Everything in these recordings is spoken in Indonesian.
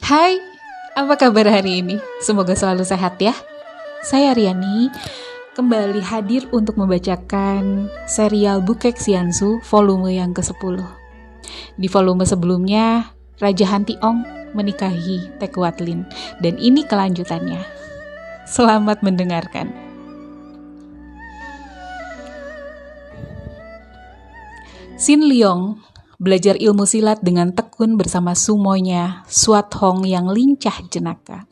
Hai, apa kabar hari ini? Semoga selalu sehat ya. Saya Riani, kembali hadir untuk membacakan serial Bukek Xiansu volume yang ke-10. Di volume sebelumnya, Raja Hantiong menikahi Tekuatlin, dan ini kelanjutannya. Selamat mendengarkan. Sin Leong belajar ilmu silat dengan tekun bersama sumonya Suat Hong yang lincah jenaka.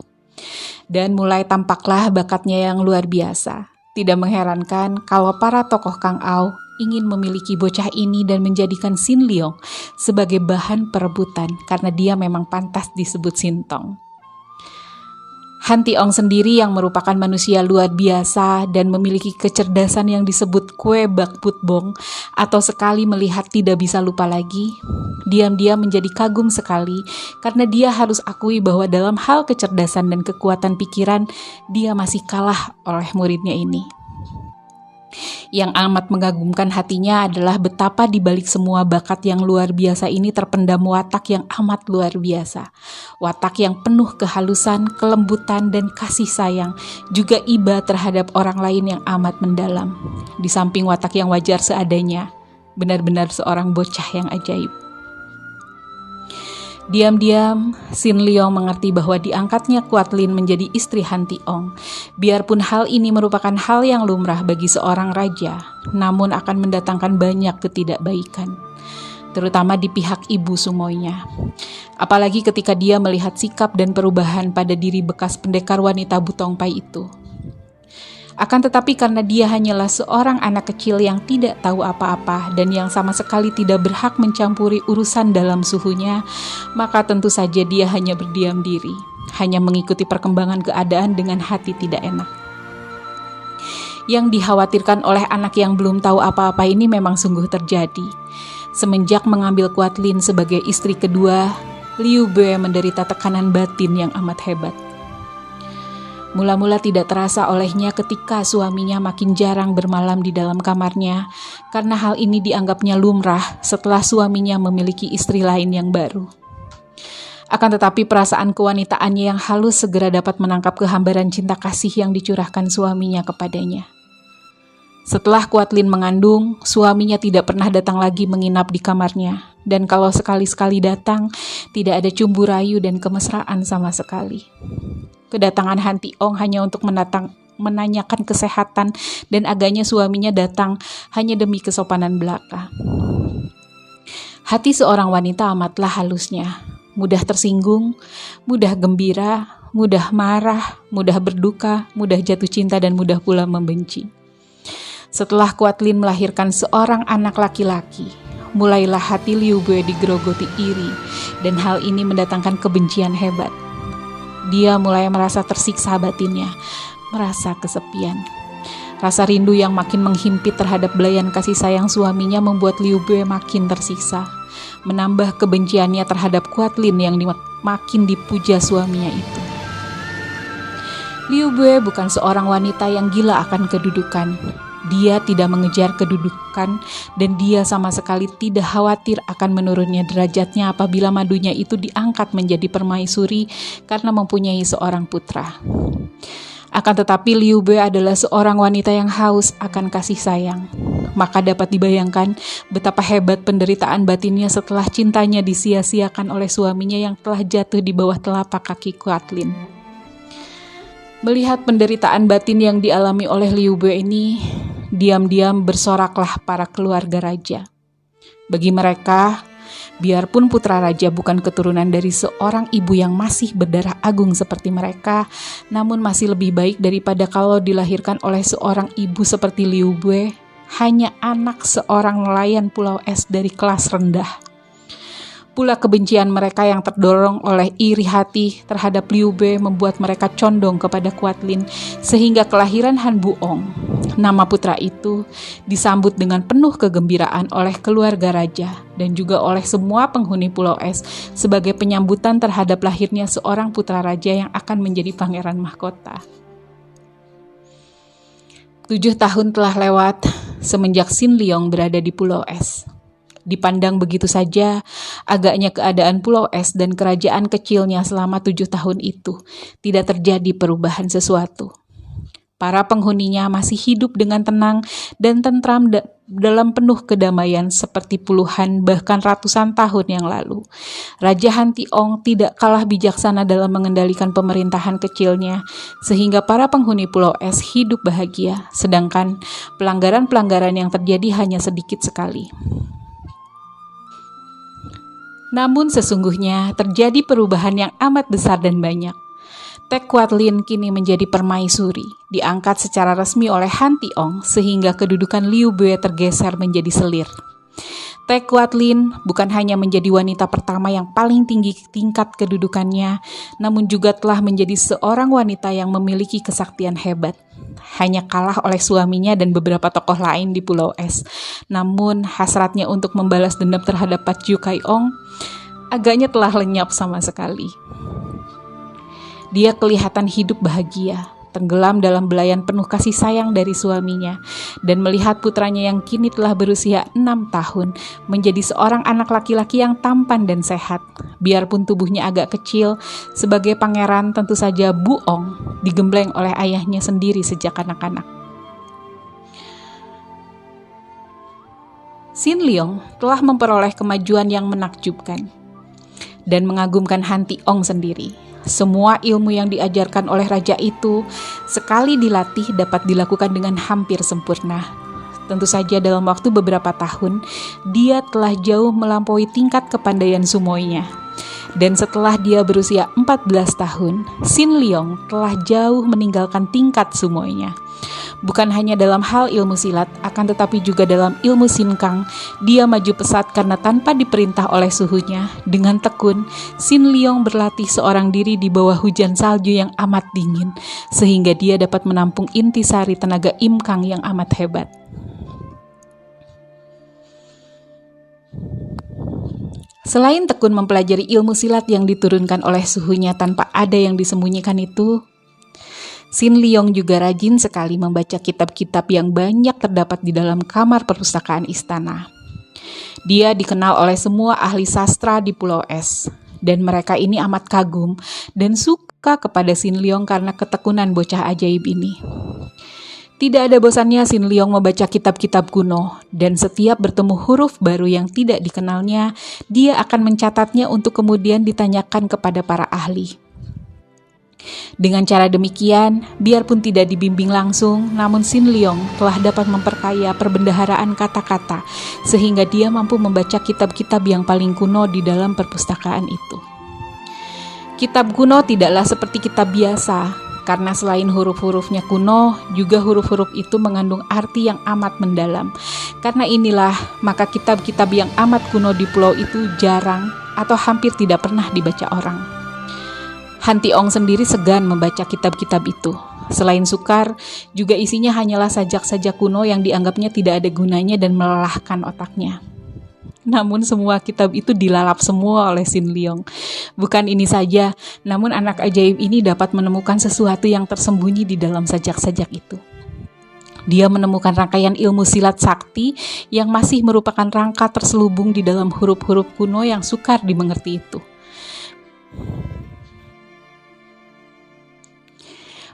Dan mulai tampaklah bakatnya yang luar biasa. Tidak mengherankan kalau para tokoh Kang Ao ingin memiliki bocah ini dan menjadikan Sin Leong sebagai bahan perebutan karena dia memang pantas disebut Sintong. Han Tiong sendiri yang merupakan manusia luar biasa dan memiliki kecerdasan yang disebut Kue Bak Put Bong atau sekali melihat tidak bisa lupa lagi, diam-diam menjadi kagum sekali karena dia harus akui bahwa dalam hal kecerdasan dan kekuatan pikiran dia masih kalah oleh muridnya ini. Yang amat mengagumkan hatinya adalah betapa di balik semua bakat yang luar biasa ini terpendam watak yang amat luar biasa. Watak yang penuh kehalusan, kelembutan, dan kasih sayang, juga iba terhadap orang lain yang amat mendalam. Di samping watak yang wajar seadanya, benar-benar seorang bocah yang ajaib. Diam-diam, Sin Leong mengerti bahwa diangkatnya Kuatlin menjadi istri Han Tiong. Biarpun hal ini merupakan hal yang lumrah bagi seorang raja, namun akan mendatangkan banyak ketidakbaikan, terutama di pihak ibu sumoynya. Apalagi ketika dia melihat sikap dan perubahan pada diri bekas pendekar wanita Butongpai itu. Akan tetapi karena dia hanyalah seorang anak kecil yang tidak tahu apa-apa dan yang sama sekali tidak berhak mencampuri urusan dalam suhunya, maka tentu saja dia hanya berdiam diri, hanya mengikuti perkembangan keadaan dengan hati tidak enak. Yang dikhawatirkan oleh anak yang belum tahu apa-apa ini memang sungguh terjadi. Semenjak mengambil Kuatlin sebagai istri kedua, Liu Bei menderita tekanan batin yang amat hebat. Mula-mula tidak terasa olehnya ketika suaminya makin jarang bermalam di dalam kamarnya, karena hal ini dianggapnya lumrah setelah suaminya memiliki istri lain yang baru. Akan tetapi perasaan kewanitaannya yang halus segera dapat menangkap kehambaran cinta kasih yang dicurahkan suaminya kepadanya. Setelah Kuatlin mengandung, suaminya tidak pernah datang lagi menginap di kamarnya, dan kalau sekali-sekali datang, tidak ada cumbu rayu dan kemesraan sama sekali. Kedatangan Han Tiong hanya untuk menanyakan kesehatan dan agaknya suaminya datang hanya demi kesopanan belaka. Hati seorang wanita amatlah halusnya, mudah tersinggung, mudah gembira, mudah marah, mudah berduka, mudah jatuh cinta dan mudah pula membenci. Setelah Kuatlin melahirkan seorang anak laki-laki, mulailah hati Liu Bei digerogoti iri dan hal ini mendatangkan kebencian hebat. Dia mulai merasa tersiksa batinnya, merasa kesepian. Rasa rindu yang makin menghimpit terhadap belayan kasih sayang suaminya membuat Liu Bei makin tersiksa, menambah kebenciannya terhadap Kuatlin yang makin dipuja suaminya itu. Liu Bei bukan seorang wanita yang gila akan kedudukan. Dia tidak mengejar kedudukan dan dia sama sekali tidak khawatir akan menurunnya derajatnya apabila madunya itu diangkat menjadi permaisuri karena mempunyai seorang putra. Akan tetapi Liu Bei adalah seorang wanita yang haus akan kasih sayang. Maka dapat dibayangkan betapa hebat penderitaan batinnya setelah cintanya disia-siakan oleh suaminya yang telah jatuh di bawah telapak kaki Kuatlin. Melihat penderitaan batin yang dialami oleh Liu Bei ini, diam-diam bersoraklah para keluarga raja. Bagi mereka, biarpun putra raja bukan keturunan dari seorang ibu yang masih berdarah agung seperti mereka, namun masih lebih baik daripada kalau dilahirkan oleh seorang ibu seperti Liu Bei, hanya anak seorang nelayan Pulau Es dari kelas rendah. Pula kebencian mereka yang terdorong oleh iri hati terhadap Liu Bei membuat mereka condong kepada Kuatlin sehingga kelahiran Han Buong, nama putra itu, disambut dengan penuh kegembiraan oleh keluarga raja dan juga oleh semua penghuni Pulau Es sebagai penyambutan terhadap lahirnya seorang putra raja yang akan menjadi pangeran mahkota. 7 tahun telah lewat semenjak Sin Leong berada di Pulau Es. Dipandang begitu saja, agaknya keadaan Pulau Es dan kerajaan kecilnya selama 7 tahun itu tidak terjadi perubahan sesuatu. Para penghuninya masih hidup dengan tenang dan tentram dalam penuh kedamaian seperti puluhan bahkan ratusan tahun yang lalu. Raja Hantiong tidak kalah bijaksana dalam mengendalikan pemerintahan kecilnya, sehingga para penghuni Pulau Es hidup bahagia, sedangkan pelanggaran-pelanggaran yang terjadi hanya sedikit sekali. Namun sesungguhnya terjadi perubahan yang amat besar dan banyak. Tek Kuat Lin kini menjadi permaisuri, diangkat secara resmi oleh Hantiong sehingga kedudukan Liu Bue tergeser menjadi selir. Tek Kuat Lin bukan hanya menjadi wanita pertama yang paling tinggi tingkat kedudukannya, namun juga telah menjadi seorang wanita yang memiliki kesaktian hebat. Hanya kalah oleh suaminya dan beberapa tokoh lain di Pulau Es. Namun hasratnya untuk membalas dendam terhadap Pat Ju Kai Ong agaknya telah lenyap sama sekali. Dia kelihatan hidup bahagia, tenggelam dalam belayan penuh kasih sayang dari suaminya, dan melihat putranya yang kini telah berusia 6 tahun menjadi seorang anak laki-laki yang tampan dan sehat. Biarpun tubuhnya agak kecil, sebagai pangeran tentu saja Bu Ong digembleng oleh ayahnya sendiri sejak anak-anak. Sin Leong telah memperoleh kemajuan yang menakjubkan dan mengagumkan Hantiong sendiri. Semua ilmu yang diajarkan oleh raja itu sekali dilatih dapat dilakukan dengan hampir sempurna. Tentu saja dalam waktu beberapa tahun, dia telah jauh melampaui tingkat kepandaian sumoinya. Dan setelah dia berusia 14 tahun, Sin Leong telah jauh meninggalkan tingkat sumoinya. Bukan hanya dalam hal ilmu silat, akan tetapi juga dalam ilmu sinkang, dia maju pesat karena tanpa diperintah oleh suhunya. Dengan tekun, Sin Leong berlatih seorang diri di bawah hujan salju yang amat dingin, sehingga dia dapat menampung intisari tenaga Im Kang yang amat hebat. Selain tekun mempelajari ilmu silat yang diturunkan oleh suhunya tanpa ada yang disembunyikan itu, Sin Leong juga rajin sekali membaca kitab-kitab yang banyak terdapat di dalam kamar perpustakaan istana. Dia dikenal oleh semua ahli sastra di Pulau Es, dan mereka ini amat kagum dan suka kepada Sin Leong karena ketekunan bocah ajaib ini. Tidak ada bosannya Sin Leong membaca kitab-kitab kuno, dan setiap bertemu huruf baru yang tidak dikenalnya, dia akan mencatatnya untuk kemudian ditanyakan kepada para ahli. Dengan cara demikian, biarpun tidak dibimbing langsung, namun Sin Leong telah dapat memperkaya perbendaharaan kata-kata, sehingga dia mampu membaca kitab-kitab yang paling kuno di dalam perpustakaan itu. Kitab kuno tidaklah seperti kitab biasa, karena selain huruf-hurufnya kuno, juga huruf-huruf itu mengandung arti yang amat mendalam. Karena inilah, maka kitab-kitab yang amat kuno di pulau itu jarang atau hampir tidak pernah dibaca orang. Hantiong sendiri segan membaca kitab-kitab itu. Selain sukar, juga isinya hanyalah sajak-sajak kuno yang dianggapnya tidak ada gunanya dan melelahkan otaknya. Namun semua kitab itu dilalap semua oleh Sin Leong. Bukan ini saja, namun anak ajaib ini dapat menemukan sesuatu yang tersembunyi di dalam sajak-sajak itu. Dia menemukan rangkaian ilmu silat sakti yang masih merupakan rangka terselubung di dalam huruf-huruf kuno yang sukar dimengerti itu.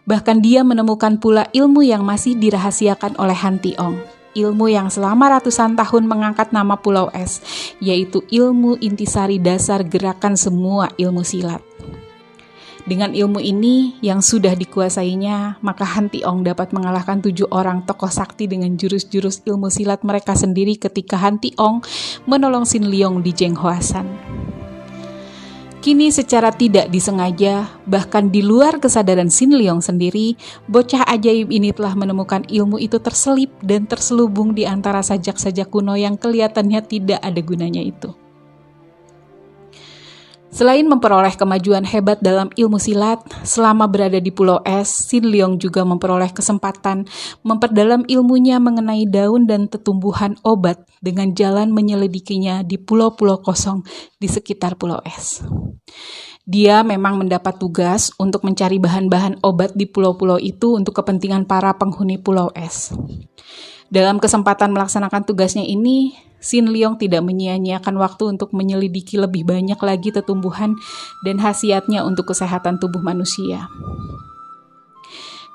Bahkan dia menemukan pula ilmu yang masih dirahasiakan oleh Hantiong, ilmu yang selama ratusan tahun mengangkat nama Pulau Es, yaitu ilmu intisari dasar gerakan semua ilmu silat. Dengan ilmu ini yang sudah dikuasainya, maka Hantiong dapat mengalahkan 7 orang tokoh sakti dengan jurus-jurus ilmu silat mereka sendiri ketika Hantiong menolong Sin Leong di Jenghoasan. Kini secara tidak disengaja, bahkan di luar kesadaran Sin Leong sendiri, bocah ajaib ini telah menemukan ilmu itu terselip dan terselubung di antara sajak-sajak kuno yang kelihatannya tidak ada gunanya itu. Selain memperoleh kemajuan hebat dalam ilmu silat, selama berada di Pulau Es, Sin Leong juga memperoleh kesempatan memperdalam ilmunya mengenai daun dan tetumbuhan obat dengan jalan menyelidikinya di pulau-pulau kosong di sekitar Pulau Es. Dia memang mendapat tugas untuk mencari bahan-bahan obat di pulau-pulau itu untuk kepentingan para penghuni Pulau Es. Dalam kesempatan melaksanakan tugasnya ini, Sin Leong tidak menyia-nyiakan waktu untuk menyelidiki lebih banyak lagi tetumbuhan dan khasiatnya untuk kesehatan tubuh manusia.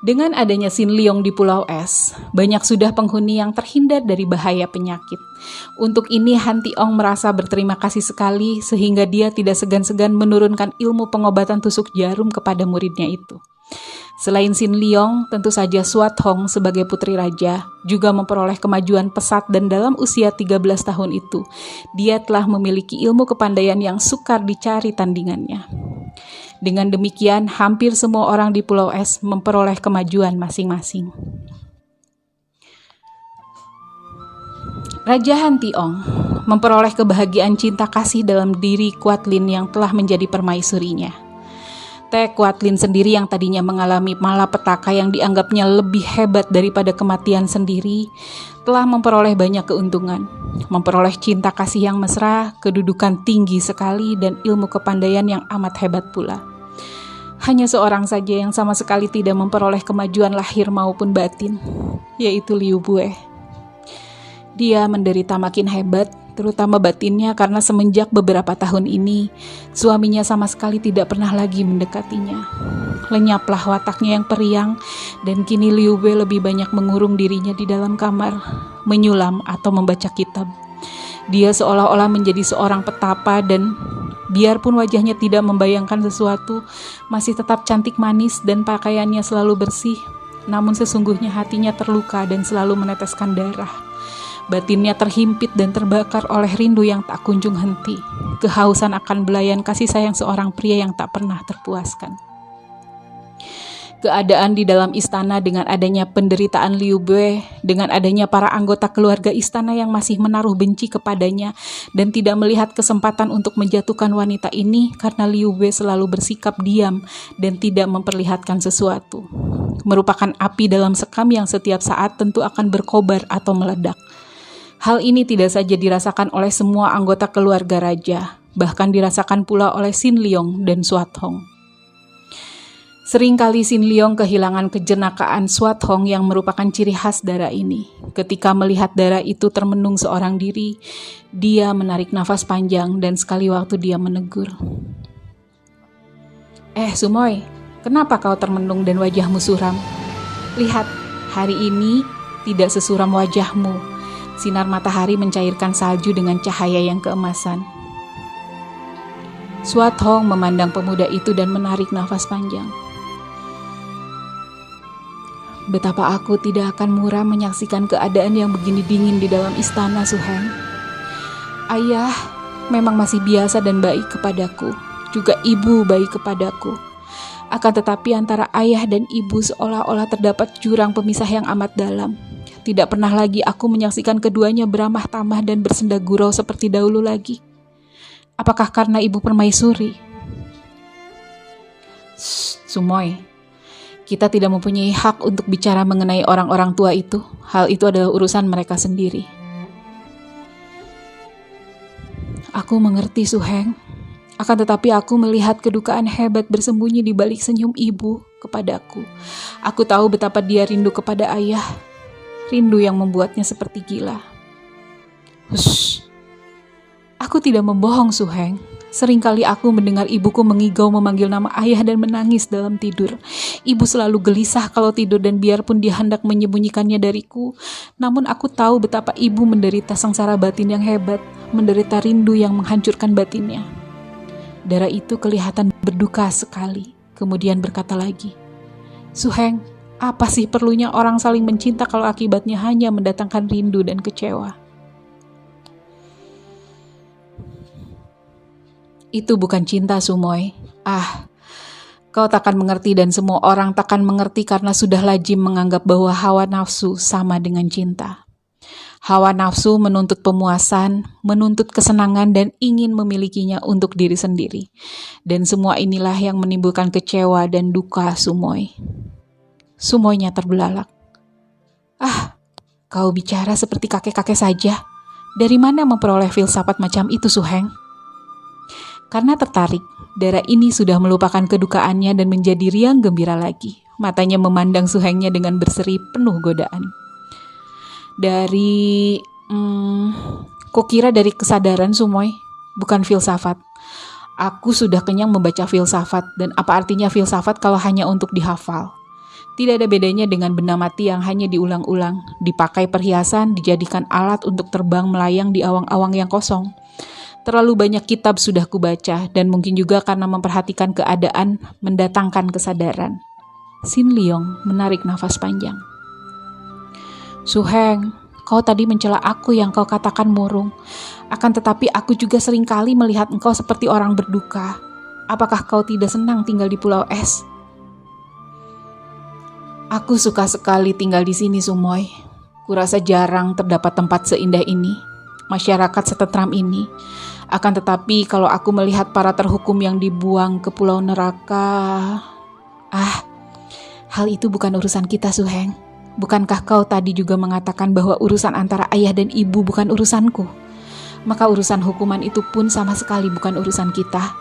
Dengan adanya Sin Leong di Pulau Es, banyak sudah penghuni yang terhindar dari bahaya penyakit. Untuk ini Han Tiong merasa berterima kasih sekali sehingga dia tidak segan-segan menurunkan ilmu pengobatan tusuk jarum kepada muridnya itu. Selain Sin Leong, tentu saja Suat Hong sebagai putri raja juga memperoleh kemajuan pesat dan dalam usia 13 tahun itu, dia telah memiliki ilmu kepandaian yang sukar dicari tandingannya. Dengan demikian, hampir semua orang di Pulau Es memperoleh kemajuan masing-masing. Raja Han Tiong memperoleh kebahagiaan cinta kasih dalam diri Kuat Lin yang telah menjadi permaisurinya. Teh Kuat Lin sendiri yang tadinya mengalami malapetaka yang dianggapnya lebih hebat daripada kematian sendiri, telah memperoleh banyak keuntungan, memperoleh cinta kasih yang mesra, kedudukan tinggi sekali, dan ilmu kepandaian yang amat hebat pula. Hanya seorang saja yang sama sekali tidak memperoleh kemajuan lahir maupun batin, yaitu Liu Bue. Dia menderita makin hebat, terutama batinnya karena semenjak beberapa tahun ini, suaminya sama sekali tidak pernah lagi mendekatinya. Lenyaplah wataknya yang periang, dan kini Liu Bue lebih banyak mengurung dirinya di dalam kamar, menyulam atau membaca kitab. Dia seolah-olah menjadi seorang petapa dan biarpun wajahnya tidak membayangkan sesuatu, masih tetap cantik manis dan pakaiannya selalu bersih, namun sesungguhnya hatinya terluka dan selalu meneteskan darah. Batinnya terhimpit dan terbakar oleh rindu yang tak kunjung henti, kehausan akan belayan kasih sayang seorang pria yang tak pernah terpuaskan. Keadaan di dalam istana dengan adanya penderitaan Liu Bue, dengan adanya para anggota keluarga istana yang masih menaruh benci kepadanya dan tidak melihat kesempatan untuk menjatuhkan wanita ini karena Liu Bue selalu bersikap diam dan tidak memperlihatkan sesuatu. Merupakan api dalam sekam yang setiap saat tentu akan berkobar atau meledak. Hal ini tidak saja dirasakan oleh semua anggota keluarga raja, bahkan dirasakan pula oleh Sin Leong dan Suat Hong. Seringkali Sin Leong kehilangan kejenakaan Suat Hong yang merupakan ciri khas darah ini. Ketika melihat darah itu termenung seorang diri, dia menarik nafas panjang dan sekali waktu dia menegur. Sumoy, kenapa kau termenung dan wajahmu suram? Lihat, hari ini tidak sesuram wajahmu. Sinar matahari mencairkan salju dengan cahaya yang keemasan. Suat Hong memandang pemuda itu dan menarik nafas panjang. Betapa aku tidak akan muram menyaksikan keadaan yang begini dingin di dalam istana, Su Heng. Ayah memang masih biasa dan baik kepadaku, juga ibu baik kepadaku. Akan tetapi antara ayah dan ibu seolah-olah terdapat jurang pemisah yang amat dalam. Tidak pernah lagi aku menyaksikan keduanya beramah tamah dan bersenda gurau seperti dahulu lagi. Apakah karena ibu permaisuri? Sumoy, kita tidak mempunyai hak untuk bicara mengenai orang-orang tua itu. Hal itu adalah urusan mereka sendiri. Aku mengerti, Su Heng. Akan tetapi aku melihat kedukaan hebat bersembunyi di balik senyum ibu kepadaku. Aku tahu betapa dia rindu kepada ayah. Rindu yang membuatnya seperti gila. Hush. Aku tidak membohong, Su Heng. Seringkali aku mendengar ibuku mengigau memanggil nama ayah dan menangis dalam tidur. Ibu selalu gelisah kalau tidur dan biarpun dia hendak menyembunyikannya dariku, namun aku tahu betapa ibu menderita sengsara batin yang hebat, menderita rindu yang menghancurkan batinnya. Darah itu kelihatan berduka sekali, kemudian berkata lagi, Su Heng, apa sih perlunya orang saling mencinta kalau akibatnya hanya mendatangkan rindu dan kecewa? Itu bukan cinta, Sumoy. Kau takkan mengerti dan semua orang takkan mengerti karena sudah lazim menganggap bahwa hawa nafsu sama dengan cinta. Hawa nafsu menuntut pemuasan, menuntut kesenangan dan ingin memilikinya untuk diri sendiri. Dan semua inilah yang menimbulkan kecewa dan duka Sumoy. Sumoynya terbelalak. Kau bicara seperti kakek-kakek saja. Dari mana memperoleh filsafat macam itu, Su Heng? Karena tertarik, darah ini sudah melupakan kedukaannya dan menjadi riang gembira lagi. Matanya memandang Su Hengnya dengan berseri penuh godaan. Dari kukira dari kesadaran Sumoy, bukan filsafat. Aku sudah kenyang membaca filsafat, dan apa artinya filsafat kalau hanya untuk dihafal? Tidak ada bedanya dengan benda mati yang hanya diulang-ulang, dipakai perhiasan, dijadikan alat untuk terbang melayang di awang-awang yang kosong. Terlalu banyak kitab sudah kubaca, dan mungkin juga karena memperhatikan keadaan mendatangkan kesadaran. Sin Leong menarik nafas panjang. Suheng, kau tadi mencela aku yang kau katakan murung. Akan tetapi aku juga seringkali melihat engkau seperti orang berduka. Apakah kau tidak senang tinggal di Pulau Es? Aku suka sekali tinggal di sini, Sumoy. Kurasa jarang terdapat tempat seindah ini, masyarakat setentram ini. Akan tetapi kalau aku melihat para terhukum yang dibuang ke pulau neraka... hal itu bukan urusan kita, Suheng. Bukankah kau tadi juga mengatakan bahwa urusan antara ayah dan ibu bukan urusanku? Maka urusan hukuman itu pun sama sekali bukan urusan kita.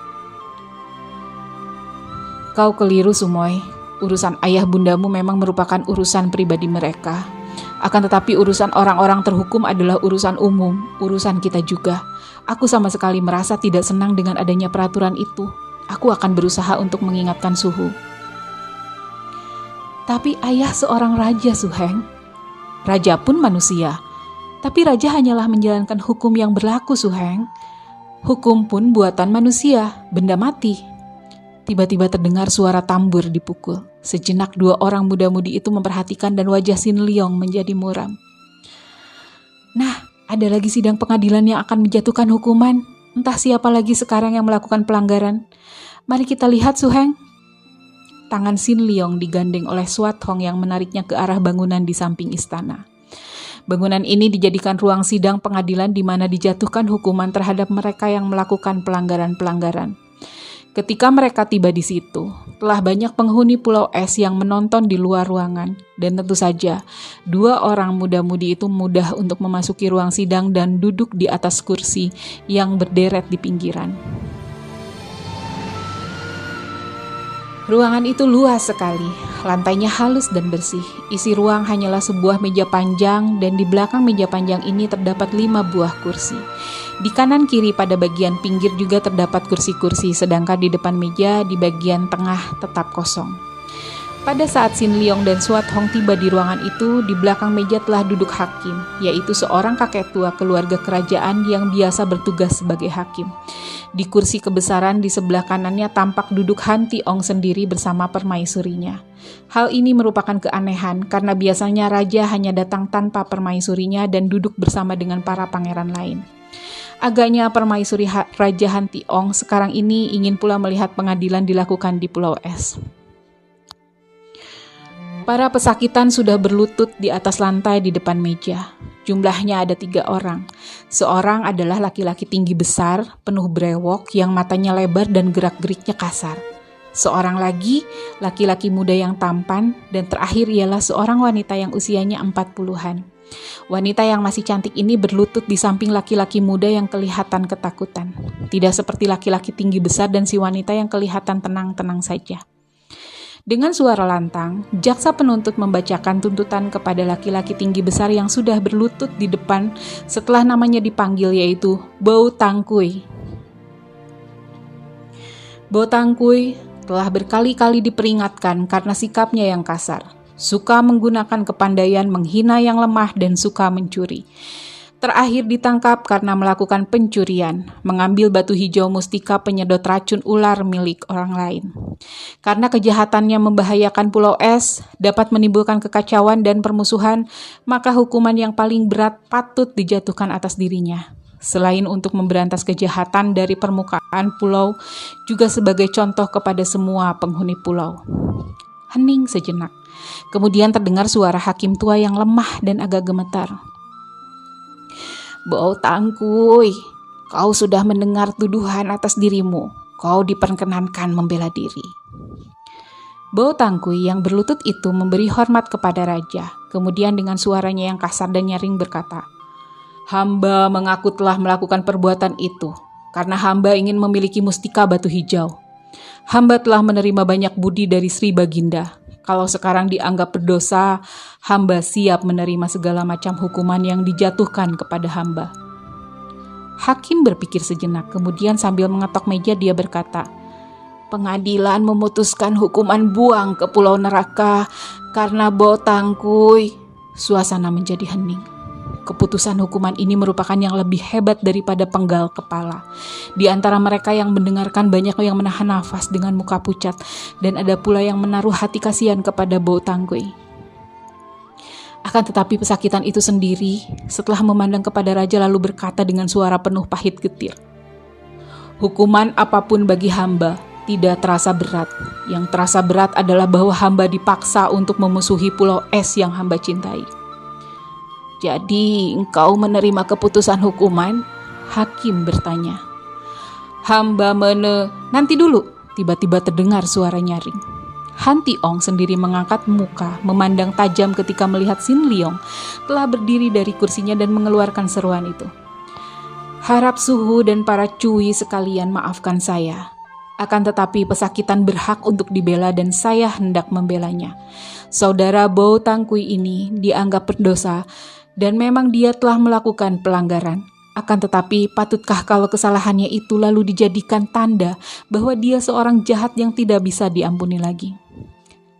Kau keliru, Sumoy. Urusan ayah bundamu memang merupakan urusan pribadi mereka. Akan tetapi urusan orang-orang terhukum adalah urusan umum, urusan kita juga. Aku sama sekali merasa tidak senang dengan adanya peraturan itu. Aku akan berusaha untuk mengingatkan Suhu. Tapi ayah seorang raja, Suheng. Raja pun manusia. Tapi raja hanyalah menjalankan hukum yang berlaku, Suheng. Hukum pun buatan manusia, benda mati. Tiba-tiba terdengar suara tambur dipukul. Sejenak dua orang muda-mudi itu memperhatikan dan wajah Sin Leong menjadi muram. Nah, ada lagi sidang pengadilan yang akan menjatuhkan hukuman. Entah siapa lagi sekarang yang melakukan pelanggaran. Mari kita lihat, Suheng. Tangan Sin Leong digandeng oleh Swat Hong yang menariknya ke arah bangunan di samping istana. Bangunan ini dijadikan ruang sidang pengadilan di mana dijatuhkan hukuman terhadap mereka yang melakukan pelanggaran-pelanggaran. Ketika mereka tiba di situ, telah banyak penghuni Pulau Es yang menonton di luar ruangan. Dan tentu saja, dua orang muda-mudi itu mudah untuk memasuki ruang sidang dan duduk di atas kursi yang berderet di pinggiran. Ruangan itu luas sekali, lantainya halus dan bersih. Isi ruang hanyalah sebuah meja panjang dan di belakang meja panjang ini terdapat 5 buah kursi. Di kanan kiri pada bagian pinggir juga terdapat kursi-kursi, sedangkan di depan meja di bagian tengah tetap kosong. Pada saat Sin Leong dan Swat Hong tiba di ruangan itu, di belakang meja telah duduk hakim, yaitu seorang kakek tua keluarga kerajaan yang biasa bertugas sebagai hakim. Di kursi kebesaran di sebelah kanannya tampak duduk Han Tiong sendiri bersama permaisurinya. Hal ini merupakan keanehan karena biasanya raja hanya datang tanpa permaisurinya dan duduk bersama dengan para pangeran lain. Agaknya permaisuri Raja Han Tiong sekarang ini ingin pula melihat pengadilan dilakukan di Pulau Es. Para pesakitan sudah berlutut di atas lantai di depan meja. Jumlahnya ada 3 orang. Seorang adalah laki-laki tinggi besar, penuh brewok yang matanya lebar dan gerak-geriknya kasar. Seorang lagi, laki-laki muda yang tampan, dan terakhir ialah seorang wanita yang usianya 40-an. Wanita yang masih cantik ini berlutut di samping laki-laki muda yang kelihatan ketakutan. Tidak seperti laki-laki tinggi besar dan si wanita yang kelihatan tenang-tenang saja. Dengan suara lantang, jaksa penuntut membacakan tuntutan kepada laki-laki tinggi besar yang sudah berlutut di depan setelah namanya dipanggil, yaitu Bo Tangkui. Bo Tangkui telah berkali-kali diperingatkan karena sikapnya yang kasar, suka menggunakan kepandaian menghina yang lemah dan suka mencuri. Terakhir ditangkap karena melakukan pencurian, mengambil batu hijau mustika penyedot racun ular milik orang lain. Karena kejahatannya membahayakan Pulau Es, dapat menimbulkan kekacauan dan permusuhan, maka hukuman yang paling berat patut dijatuhkan atas dirinya. Selain untuk memberantas kejahatan dari permukaan pulau, juga sebagai contoh kepada semua penghuni pulau. Hening sejenak. Kemudian terdengar suara hakim tua yang lemah dan agak gemetar. Bo Tangkui, kau sudah mendengar tuduhan atas dirimu. Kau diperkenankan membela diri. Bo Tangkui yang berlutut itu memberi hormat kepada raja. Kemudian dengan suaranya yang kasar dan nyaring berkata, "Hamba mengaku telah melakukan perbuatan itu, karena hamba ingin memiliki mustika batu hijau. Hamba telah menerima banyak budi dari Sri Baginda. Kalau sekarang dianggap berdosa, hamba siap menerima segala macam hukuman yang dijatuhkan kepada hamba." Hakim berpikir sejenak, kemudian sambil mengetok meja dia berkata, "Pengadilan memutuskan hukuman buang ke pulau neraka karena Bo Tangkuy." Suasana menjadi hening. Keputusan hukuman ini merupakan yang lebih hebat daripada penggal kepala. Di antara mereka yang mendengarkan banyak yang menahan nafas dengan muka pucat, dan ada pula yang menaruh hati kasihan kepada Bo Tangkuy. Akan tetapi pesakitan itu sendiri setelah memandang kepada raja lalu berkata dengan suara penuh pahit getir, "Hukuman apapun bagi hamba tidak terasa berat. Yang terasa berat adalah bahwa hamba dipaksa untuk memusuhi pulau es yang hamba cintai." "Jadi engkau menerima keputusan hukuman?" Hakim bertanya. Nanti dulu," tiba-tiba terdengar suara nyaring. Han Tiong sendiri mengangkat muka, memandang tajam ketika melihat Sin Leong telah berdiri dari kursinya dan mengeluarkan seruan itu. "Harap Suhu dan para cui sekalian maafkan saya. Akan tetapi pesakitan berhak untuk dibela dan saya hendak membelanya. Saudara Bo Tangkuy ini dianggap berdosa dan memang dia telah melakukan pelanggaran. Akan tetapi patutkah kalau kesalahannya itu lalu dijadikan tanda bahwa dia seorang jahat yang tidak bisa diampuni lagi?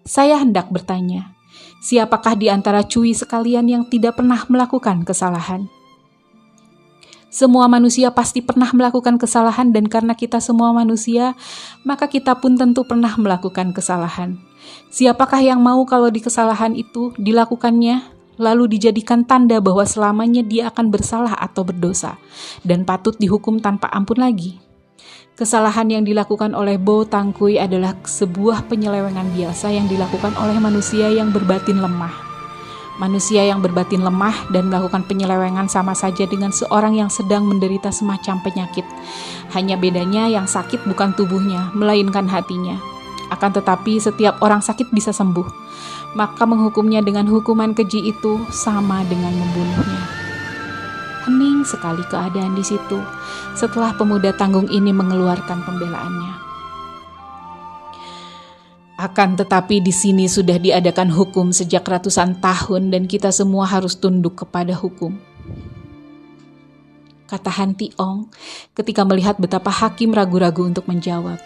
Saya hendak bertanya, siapakah di antara cui sekalian yang tidak pernah melakukan kesalahan? Semua manusia pasti pernah melakukan kesalahan, dan karena kita semua manusia, maka kita pun tentu pernah melakukan kesalahan. Siapakah yang mau kalau di kesalahan itu dilakukannya lalu dijadikan tanda bahwa selamanya dia akan bersalah atau berdosa dan patut dihukum tanpa ampun lagi? Kesalahan yang dilakukan oleh Bo Tangkuy adalah sebuah penyelewengan biasa yang dilakukan oleh manusia yang berbatin lemah. Manusia yang berbatin lemah dan melakukan penyelewengan sama saja dengan seorang yang sedang menderita semacam penyakit. Hanya bedanya yang sakit bukan tubuhnya, melainkan hatinya. Akan tetapi setiap orang sakit bisa sembuh. Maka menghukumnya dengan hukuman keji itu sama dengan membunuhnya. Hening sekali keadaan di situ setelah pemuda tanggung ini mengeluarkan pembelaannya. Akan tetapi di sini sudah diadakan hukum sejak ratusan tahun dan kita semua harus tunduk kepada hukum, kata Han Tiong ketika melihat betapa hakim ragu-ragu untuk menjawab.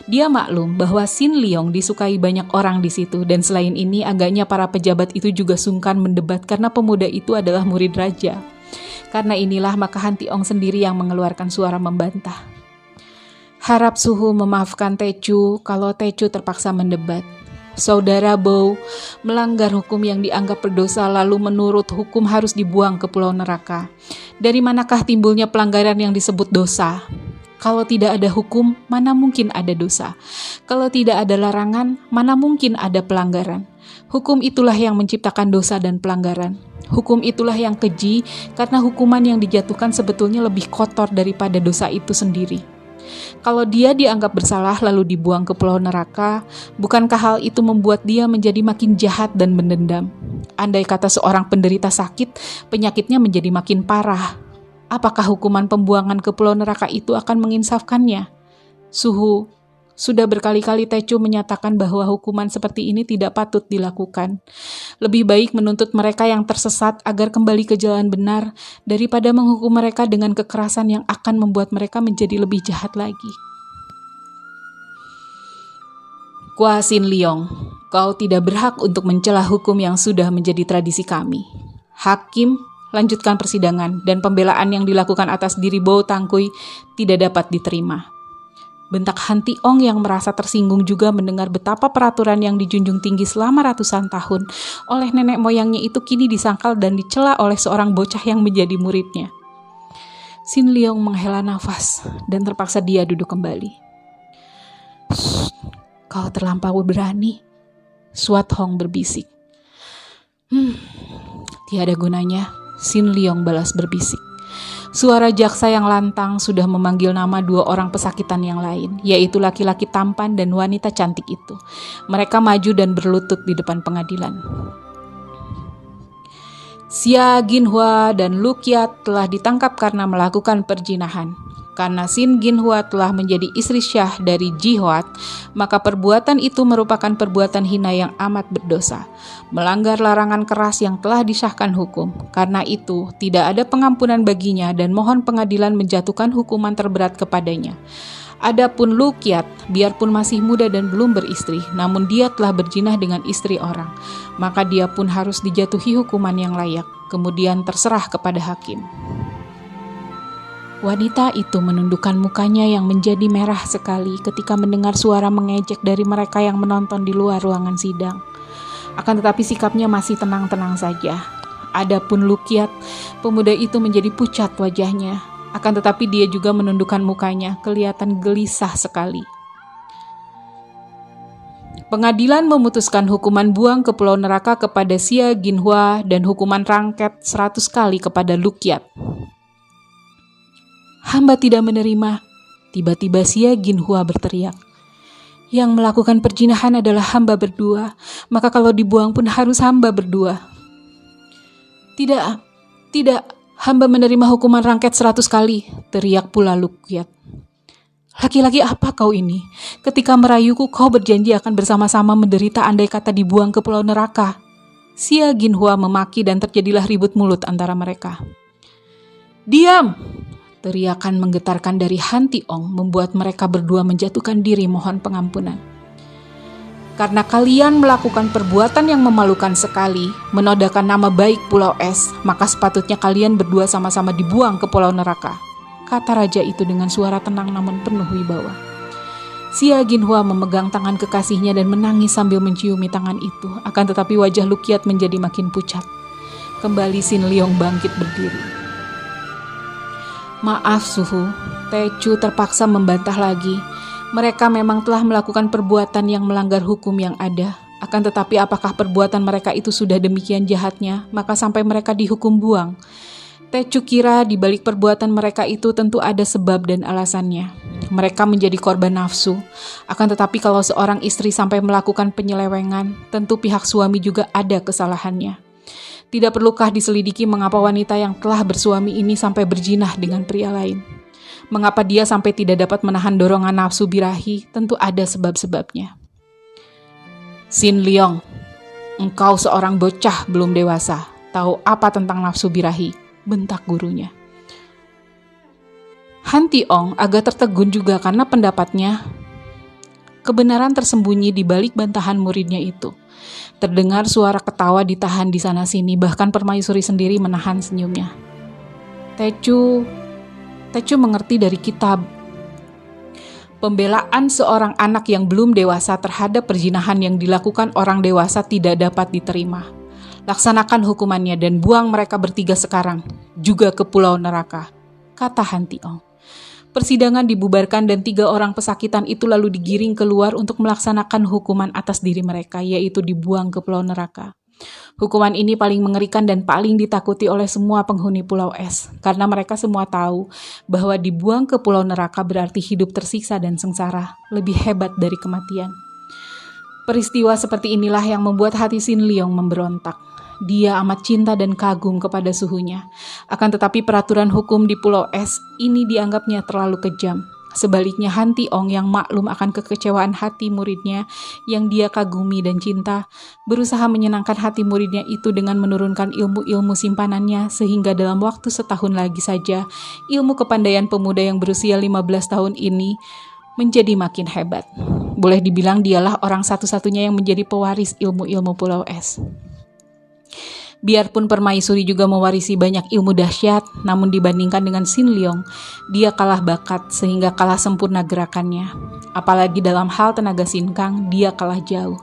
Dia maklum bahwa Sin Leong disukai banyak orang di situ, dan selain ini agaknya para pejabat itu juga sungkan mendebat karena pemuda itu adalah murid raja. Karena inilah maka Han Tiong sendiri yang mengeluarkan suara membantah. "Harap Suhu memaafkan Tecu kalau Tecu terpaksa mendebat. Saudara Bo melanggar hukum yang dianggap berdosa lalu menurut hukum harus dibuang ke pulau neraka. Dari manakah timbulnya pelanggaran yang disebut dosa? Kalau tidak ada hukum, mana mungkin ada dosa? Kalau tidak ada larangan, mana mungkin ada pelanggaran? Hukum itulah yang menciptakan dosa dan pelanggaran. Hukum itulah yang keji, karena hukuman yang dijatuhkan sebetulnya lebih kotor daripada dosa itu sendiri. Kalau dia dianggap bersalah lalu dibuang ke pulau neraka, bukankah hal itu membuat dia menjadi makin jahat dan mendendam? Andai kata seorang penderita sakit, penyakitnya menjadi makin parah. Apakah hukuman pembuangan ke pulau neraka itu akan menginsafkannya? Suhu, sudah berkali-kali Tecu menyatakan bahwa hukuman seperti ini tidak patut dilakukan. Lebih baik menuntut mereka yang tersesat agar kembali ke jalan benar daripada menghukum mereka dengan kekerasan yang akan membuat mereka menjadi lebih jahat lagi. Kwa Sin Leong, kau tidak berhak untuk mencela hukum yang sudah menjadi tradisi kami. Hakim, lanjutkan persidangan, dan pembelaan yang dilakukan atas diri Bo Tangkuy tidak dapat diterima. Bentak Han Tiong yang merasa tersinggung juga mendengar betapa peraturan yang dijunjung tinggi selama ratusan tahun oleh nenek moyangnya itu kini disangkal dan dicela oleh seorang bocah yang menjadi muridnya. Sin Leong menghela nafas dan terpaksa dia duduk kembali. Kau terlampau berani, Suat Hong berbisik. Tiada gunanya, Sin Leong balas berbisik. Suara jaksa yang lantang sudah memanggil nama dua orang pesakitan yang lain, yaitu laki-laki tampan dan wanita cantik itu. Mereka maju dan berlutut di depan pengadilan. Xia Ginhua dan Lu Qiat telah ditangkap karena melakukan perzinahan. Karena Sin Ginhua telah menjadi istri syah dari Jihoat, maka perbuatan itu merupakan perbuatan hina yang amat berdosa, melanggar larangan keras yang telah disahkan hukum. Karena itu, tidak ada pengampunan baginya dan mohon pengadilan menjatuhkan hukuman terberat kepadanya. Adapun Lukiat, biarpun masih muda dan belum beristri, namun dia telah berjinah dengan istri orang, maka dia pun harus dijatuhi hukuman yang layak, kemudian terserah kepada hakim. Wanita itu menundukkan mukanya yang menjadi merah sekali ketika mendengar suara mengejek dari mereka yang menonton di luar ruangan sidang. Akan tetapi sikapnya masih tenang-tenang saja. Adapun Lukiat, pemuda itu menjadi pucat wajahnya. Akan tetapi dia juga menundukkan mukanya, kelihatan gelisah sekali. Pengadilan memutuskan hukuman buang ke pulau neraka kepada Sia Ginhua dan hukuman rangket 100 kali kepada Lukiat. Hamba tidak menerima. Tiba-tiba Sia Ginhua berteriak. Yang melakukan perjinahan adalah hamba berdua, maka kalau dibuang pun harus hamba berdua. Tidak, hamba menerima hukuman rangket 100 kali, teriak pula Lukiat. Laki-laki apa kau ini? Ketika merayuku kau berjanji akan bersama-sama menderita andai kata dibuang ke pulau neraka. Sia Ginhua memaki dan terjadilah ribut mulut antara mereka. Diam! Teriakan menggetarkan dari Han Tiong membuat mereka berdua menjatuhkan diri mohon pengampunan. Karena kalian melakukan perbuatan yang memalukan sekali, menodaikan nama baik Pulau Es, maka sepatutnya kalian berdua sama-sama dibuang ke pulau neraka, kata raja itu dengan suara tenang namun penuh wibawa. Sia Ginhua memegang tangan kekasihnya dan menangis sambil menciumi tangan itu, akan tetapi wajah Lukiat menjadi makin pucat. Kembali Sin Liong bangkit berdiri. Maaf Suhu, Tecu terpaksa membantah lagi. Mereka memang telah melakukan perbuatan yang melanggar hukum yang ada. Akan tetapi apakah perbuatan mereka itu sudah demikian jahatnya, maka sampai mereka dihukum buang? Tecu kira di balik perbuatan mereka itu tentu ada sebab dan alasannya. Mereka menjadi korban nafsu. Akan tetapi kalau seorang istri sampai melakukan penyelewengan, tentu pihak suami juga ada kesalahannya. Tidak perlukah diselidiki mengapa wanita yang telah bersuami ini sampai berjinah dengan pria lain? Mengapa dia sampai tidak dapat menahan dorongan nafsu birahi? Tentu ada sebab-sebabnya. Sin Liong, engkau seorang bocah belum dewasa. Tahu apa tentang nafsu birahi? Bentak gurunya. Han Tiong agak tertegun juga karena pendapatnya kebenaran tersembunyi di balik bantahan muridnya itu. Terdengar suara ketawa ditahan di sana-sini, bahkan permaisuri sendiri menahan senyumnya. Tecu mengerti dari kitab. Pembelaan seorang anak yang belum dewasa terhadap perzinahan yang dilakukan orang dewasa tidak dapat diterima. Laksanakan hukumannya dan buang mereka bertiga sekarang, juga ke pulau neraka, kata Han Tiong. Persidangan dibubarkan dan 3 orang pesakitan itu lalu digiring keluar untuk melaksanakan hukuman atas diri mereka, yaitu dibuang ke pulau neraka. Hukuman ini paling mengerikan dan paling ditakuti oleh semua penghuni Pulau Es, karena mereka semua tahu bahwa dibuang ke pulau neraka berarti hidup tersiksa dan sengsara, lebih hebat dari kematian. Peristiwa seperti inilah yang membuat hati Sin Liong memberontak. Dia amat cinta dan kagum kepada suhunya. Akan tetapi peraturan hukum di Pulau Es ini dianggapnya terlalu kejam. Sebaliknya Han Tiong yang maklum akan kekecewaan hati muridnya yang dia kagumi dan cinta, berusaha menyenangkan hati muridnya itu dengan menurunkan ilmu-ilmu simpanannya sehingga dalam waktu setahun lagi saja, ilmu kepandaian pemuda yang berusia 15 tahun ini menjadi makin hebat. Boleh dibilang dialah orang satu-satunya yang menjadi pewaris ilmu-ilmu Pulau Es. Biarpun permaisuri juga mewarisi banyak ilmu dahsyat, namun dibandingkan dengan Sin Liong, dia kalah bakat sehingga kalah sempurna gerakannya. Apalagi dalam hal tenaga sinkang, dia kalah jauh.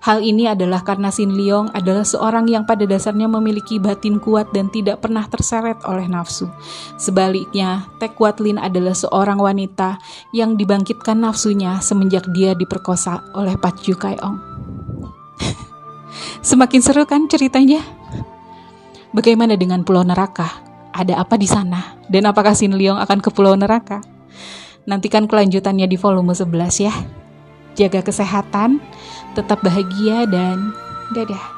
Hal ini adalah karena Sin Liong adalah seorang yang pada dasarnya memiliki batin kuat dan tidak pernah terseret oleh nafsu. Sebaliknya, Tek Wat Lin adalah seorang wanita yang dibangkitkan nafsunya semenjak dia diperkosa oleh Pat Ju Kai Ong. Semakin seru kan ceritanya? Bagaimana dengan pulau neraka? Ada apa di sana? Dan apakah Sin Liong akan ke pulau neraka? Nantikan kelanjutannya di volume 11 ya. Jaga kesehatan, tetap bahagia dan dadah.